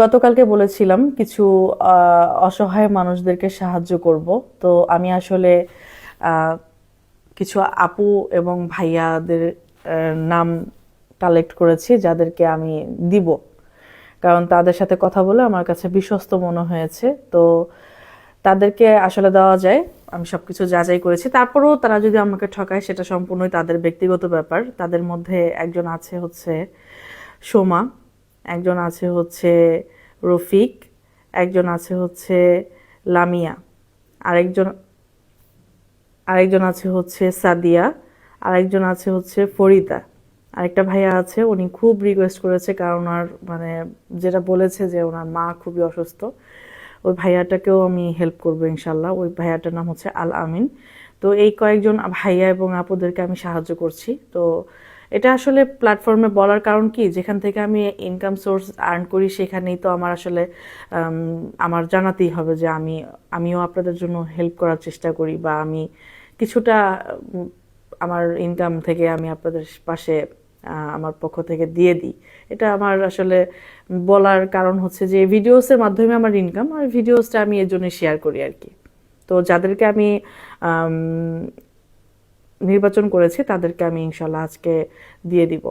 গতকালকে বলেছিলাম কিছু অসহায় মানুষদেরকে সাহায্য করব। তো আমি আসলে আহ, কিছু আপু এবং ভাইয়াদের নাম কালেক্ট করেছি যাদেরকে আমি দিব, কারণ তাদের সাথে কথা বলে আমার কাছে বিশ্বস্ত মনে হয়েছে। তো তাদেরকে আসলে দেওয়া যায়, আমি সবকিছু যাচাই করেছি। তারপরেও তারা যদি আমাকে ঠকায় সেটা সম্পূর্ণই তাদের ব্যক্তিগত ব্যাপার। তাদের মধ্যে একজন আছে হচ্ছে সোমা, একজন আছে হচ্ছে রফিক, একজন আছে হচ্ছে লামিয়া, আরেকজন আরেকজন আছে হচ্ছে সাদিয়া, আরেকজন আছে হচ্ছে ফরিদা। আরেকটা ভাইয়া আছে, উনি খুব রিকোয়েস্ট করেছে, কারণ ওনার মানে যেটা বলেছে যে ওনার মা খুবই অসুস্থ। ওই ভাইয়াটাকেও আমি হেল্প করবো ইনশাল্লাহ। ওই ভাইয়াটার নাম হচ্ছে আল আমিন। তো এই কয়েকজন ভাইয়া এবং আপুদেরকে আমি সাহায্য করছি। তো এটা আসলে প্ল্যাটফর্মে বলার কারণ কি, যেখান থেকে আমি ইনকাম সোর্স আর্ন করি সেখানেই তো আমার আসলে আমার জানাতেই হবে যে আমিও আপনাদের জন্য হেল্প করার চেষ্টা করি, বা আমি কিছুটা উম, আমার ইনকাম থেকে আমি আপনাদের পাশে আমার পক্ষ থেকে দিয়ে দিই। এটা আমার আসলে বলার কারণ হচ্ছে যে ভিডিওসের মাধ্যমে আমার ইনকাম, আর ভিডিওসটা আমি এর জন্য শেয়ার করি আর কি। তো যাদেরকে আমি আম, নির্বাচন করেছি তাদেরকে আমি ইনশাল্লাহ আজকে দিয়ে দিব।